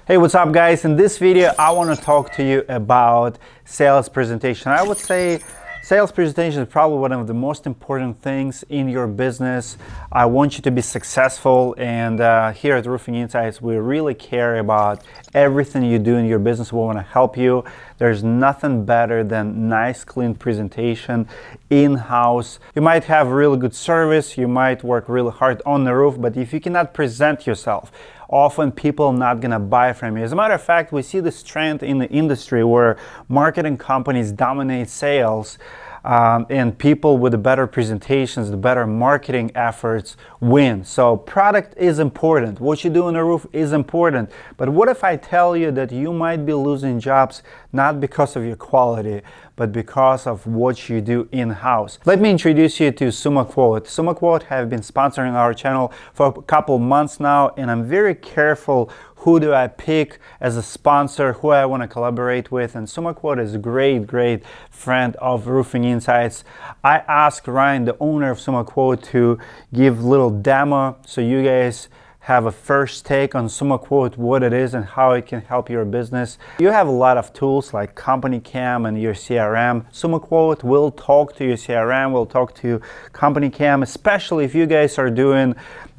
Hey, what's up guys? In this video, I want to talk to you about sales presentation. I would say sales presentation is probably one of the most important things in your business. I want you to be successful, and here at Roofing Insights, we really care about everything you do in your business. We want to help you. There's nothing better than nice, clean presentation in-house. You might have really good service, you might work really hard on the roof, but if you cannot present yourself, often people are not gonna buy from you. As a matter of fact, we see this trend in the industry where marketing companies dominate sales, and people with the better presentations, the better marketing efforts win. So product is important. What you do on the roof is important. But what if I tell you that you might be losing jobs not because of your quality, but because of what you do in-house? Let me introduce you to SumoQuote. SumoQuote have been sponsoring our channel for a couple months now, and I'm very careful who do I pick as a sponsor, who I want to collaborate with, and SumoQuote is a great friend of Roofing Insights. I asked Ryan, the owner of SumoQuote, to give a little demo so you guys have a first take on SumoQuote, what it is and how it can help your business. You have a lot of tools like Company Cam and your CRM. SumoQuote will talk to your CRM, will talk to Company Cam, especially if you guys are doing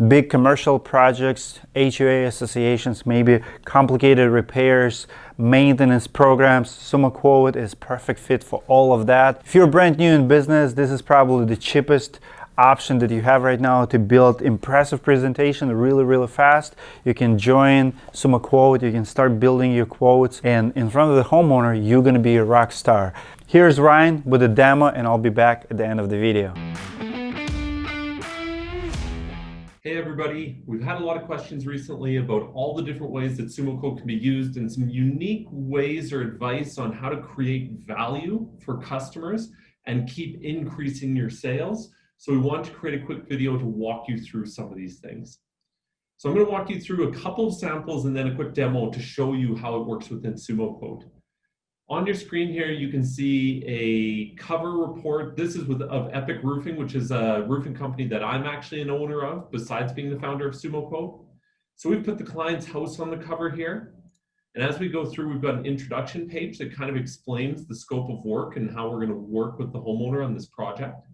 big commercial projects, HOA associations, maybe complicated repairs, maintenance programs. SumoQuote is perfect fit for all of that. If you're brand new in business, this is probably the cheapest option that you have right now to build impressive presentation really fast. You can join SumoQuote, you can start building your quotes, and in front of the homeowner, you're gonna be a rock star. Here's Ryan with a demo, and I'll be back at the end of the video. Hey everybody, we've had a lot of questions recently about all the different ways that SumoQuote can be used and some unique ways or advice on how to create value for customers and keep increasing your sales. So we want to create a quick video to walk you through some of these things. So I'm going to walk you through a couple of samples and then a quick demo to show you how it works within SumoQuote. On your screen here, you can see a cover report. This is of Epic Roofing, which is a roofing company that I'm actually an owner of, besides being the founder of SumoQuote. So we've put the client's house on the cover here. And as we go through, we've got an introduction page that kind of explains the scope of work and how we're going to work with the homeowner on this project.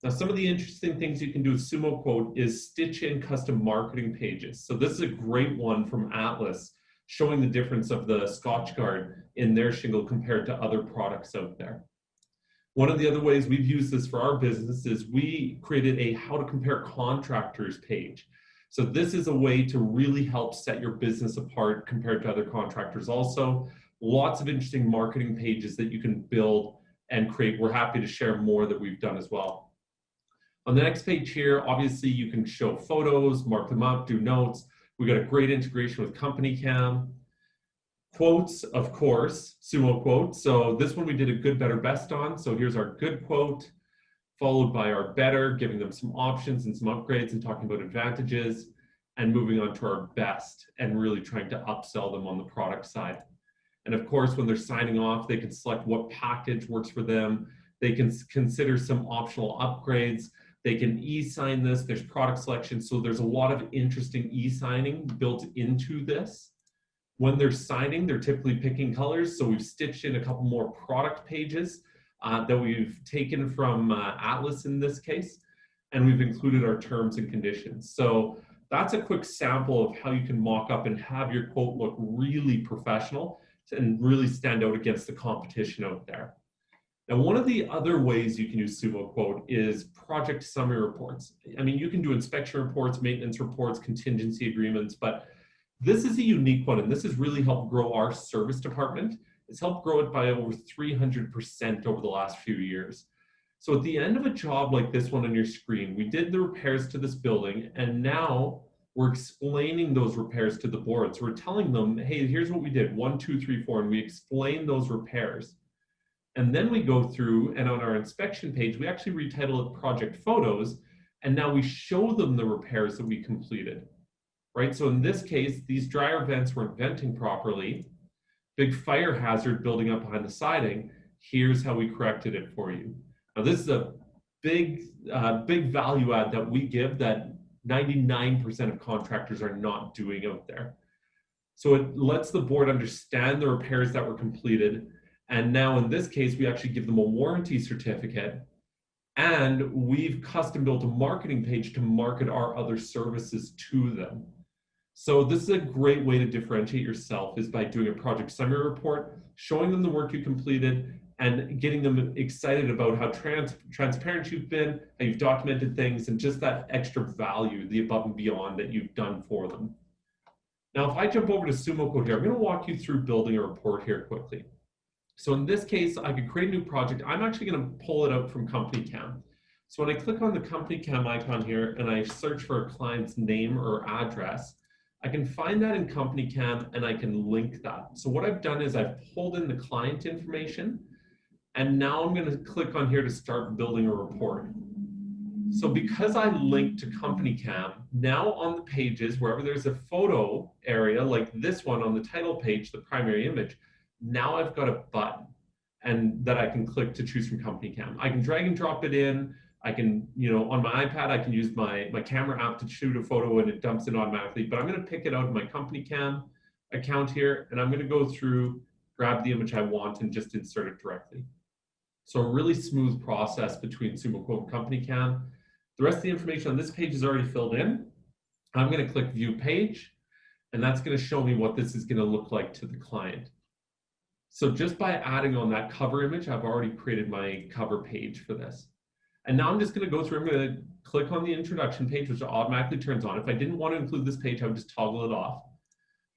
Now, some of the interesting things you can do with SumoQuote is stitch in custom marketing pages. So this is a great one from Atlas, showing the difference of the Scotchgard in their shingle compared to other products out there. One of the other ways we've used this for our business is we created a how to compare contractors page. So this is a way to really help set your business apart compared to other contractors. Also, lots of interesting marketing pages that you can build and create. We're happy to share more that we've done as well. On the next page here, obviously you can show photos, mark them up, do notes. We got a great integration with Company Cam. Quotes, of course, SumoQuote. So this one we did a good, better, best on. So here's our good quote, followed by our better, giving them some options and some upgrades and talking about advantages, and moving on to our best and really trying to upsell them on the product side. And of course, when they're signing off, they can select what package works for them. They can consider some optional upgrades. They can e-sign this, there's product selection, so there's a lot of interesting e-signing built into this. When they're signing, they're typically picking colors, so we've stitched in a couple more product pages that we've taken from Atlas in this case, and we've included our terms and conditions. So that's a quick sample of how you can mock up and have your quote look really professional and really stand out against the competition out there. Now, one of the other ways you can use SumoQuote is project summary reports. I mean, you can do inspection reports, maintenance reports, contingency agreements, but this is a unique one, and this has really helped grow our service department. It's helped grow it by over 300% over the last few years. So at the end of a job like this one on your screen, we did the repairs to this building, and now we're explaining those repairs to the board. So we're telling them, hey, here's what we did, 1, 2, 3, 4, and we explain those repairs. And then we go through, and on our inspection page, we actually retitle it Project Photos, and now we show them the repairs that we completed, right? So in this case, these dryer vents weren't venting properly, big fire hazard building up behind the siding. Here's how we corrected it for you. Now this is a big value add that we give that 99% of contractors are not doing out there. So it lets the board understand the repairs that were completed. And now in this case, we actually give them a warranty certificate, and we've custom built a marketing page to market our other services to them. So this is a great way to differentiate yourself, is by doing a project summary report, showing them the work you completed, and getting them excited about how transparent you've been, how you've documented things, and just that extra value, the above and beyond that you've done for them. Now, if I jump over to SumoQuote here, I'm going to walk you through building a report here quickly. So in this case, I could create a new project. I'm actually going to pull it out from Company Cam. So when I click on the Company Cam icon here and I search for a client's name or address, I can find that in Company Cam and I can link that. So what I've done is I've pulled in the client information, and now I'm going to click on here to start building a report. So because I linked to Company Cam, now on the pages, wherever there's a photo area, like this one on the title page, the primary image, now I've got a button and that I can click to choose from Company Cam. I can drag and drop it in. I can, on my iPad, I can use my camera app to shoot a photo and it dumps it automatically, but I'm going to pick it out in my Company Cam account here, and I'm going to go through, grab the image I want, and just insert it directly. So a really smooth process between SumoQuote and Company Cam. The rest of the information on this page is already filled in. I'm going to click View Page, and that's going to show me what this is going to look like to the client. So just by adding on that cover image, I've already created my cover page for this. And now I'm just going to go through, I'm going to click on the introduction page, which automatically turns on. If I didn't want to include this page, I would just toggle it off.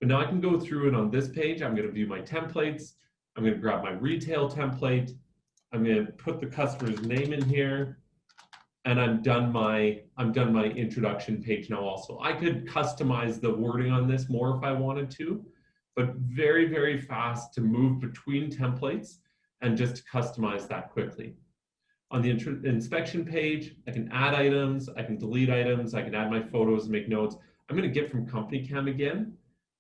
But now I can go through, and on this page, I'm going to view my templates. I'm going to grab my retail template. I'm going to put the customer's name in here, and I'm done my introduction page now also. I could customize the wording on this more if I wanted to, but very, very fast to move between templates and just to customize that quickly. On the inspection page, I can add items, I can delete items, I can add my photos and make notes. I'm going to get from Company Cam again,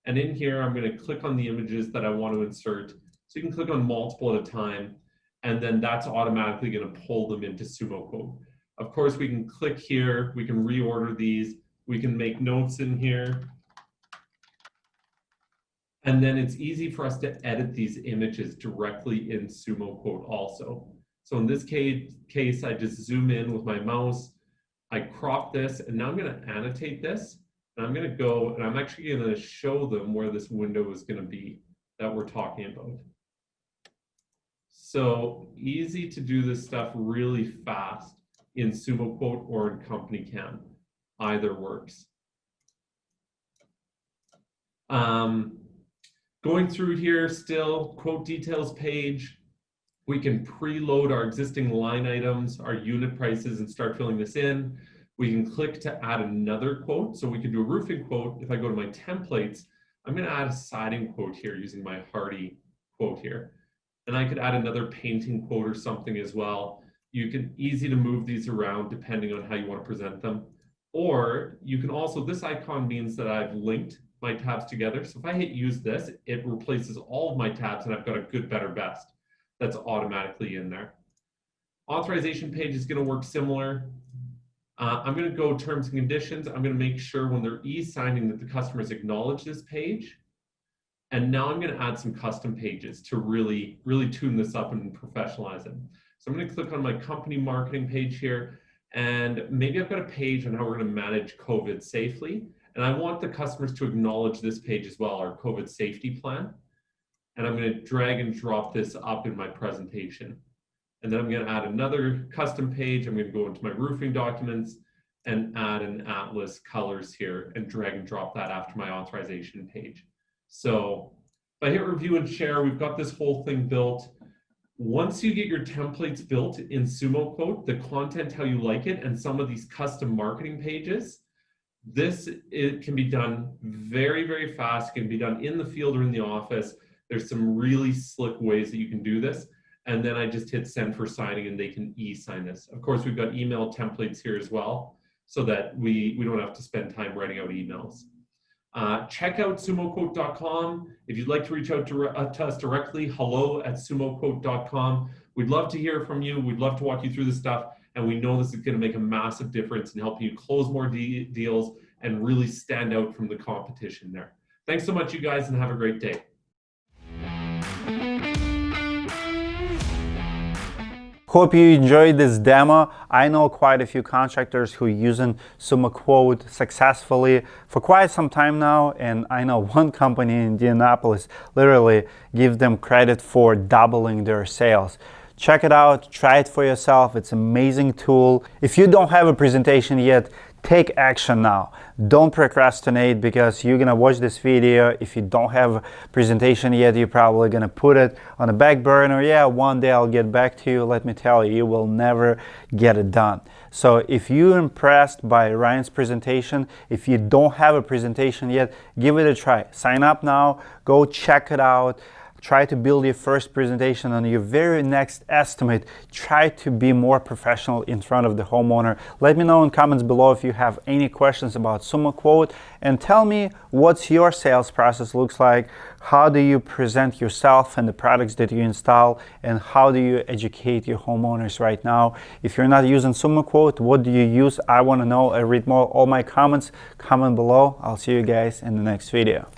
and in here I'm going to click on the images that I want to insert. So you can click on multiple at a time, and then that's automatically going to pull them into SumoQuote. Of course, we can click here, we can reorder these, we can make notes in here, and then it's easy for us to edit these images directly in SumoQuote also. So in this case, I just zoom in with my mouse, I crop this, and now I'm going to annotate this, and I'm going to go, and I'm actually going to show them where this window is going to be that we're talking about. So easy to do this stuff really fast in SumoQuote or in Company Cam. Either works. Going through here still, quote details page. We can preload our existing line items, our unit prices, and start filling this in. We can click to add another quote. So we can do a roofing quote. If I go to my templates, I'm going to add a siding quote here using my Hardy quote here. And I could add another painting quote or something as well. You can easy to move these around depending on how you want to present them. Or you can also, this icon means that I've linked my tabs together. So if I hit use this, it replaces all of my tabs and I've got a good, better, best that's automatically in there. Authorization page is going to work similar. I'm going to go terms and conditions. I'm going to make sure when they're e-signing that the customers acknowledge this page. And now I'm going to add some custom pages to really tune this up and professionalize it. So I'm going to click on my company marketing page here, and maybe I've got a page on how we're going to manage COVID safely. And I want the customers to acknowledge this page as well, our COVID safety plan. And I'm going to drag and drop this up in my presentation. And then I'm going to add another custom page. I'm going to go into my roofing documents and add an Atlas colors here and drag and drop that after my authorization page. So if I hit review and share, we've got this whole thing built. Once you get your templates built in SumoQuote, the content how you like it, and some of these custom marketing pages, it can be done very, very fast. It can be done in the field or in the office. There's some really slick ways that you can do this. And then I just hit send for signing and they can e-sign this. Of course, we've got email templates here as well, so that we don't have to spend time writing out emails. Check out SumoQuote.com. If you'd like to reach out to us directly, hello@SumoQuote.com. We'd love to hear from you. We'd love to walk you through this stuff. And we know this is going to make a massive difference in helping you close more deals and really stand out from the competition there. Thanks so much, you guys, and have a great day. Hope you enjoyed this demo. I know quite a few contractors who are using SumoQuote successfully for quite some time now, and I know one company in Indianapolis literally gives them credit for doubling their sales. Check it out, try it for yourself. It's an amazing tool. If you don't have a presentation yet, take action now. Don't procrastinate, because you're gonna watch this video. If you don't have a presentation yet, you're probably gonna put it on a back burner. Yeah, one day I'll get back to you. Let me tell you, you will never get it done. So if you're impressed by Ryan's presentation, if you don't have a presentation yet, give it a try. Sign up now, go check it out. Try to build your first presentation. On your very next estimate, try to be more professional in front of the homeowner. Let me know in comments below if you have any questions about SumoQuote, and tell me what's your sales process looks like. How do you present yourself and the products that you install, and how do you educate your homeowners right now? If you're not using SumoQuote, what do you use? I want to know. I read all my comments. Comment below. I'll see you guys in the next video.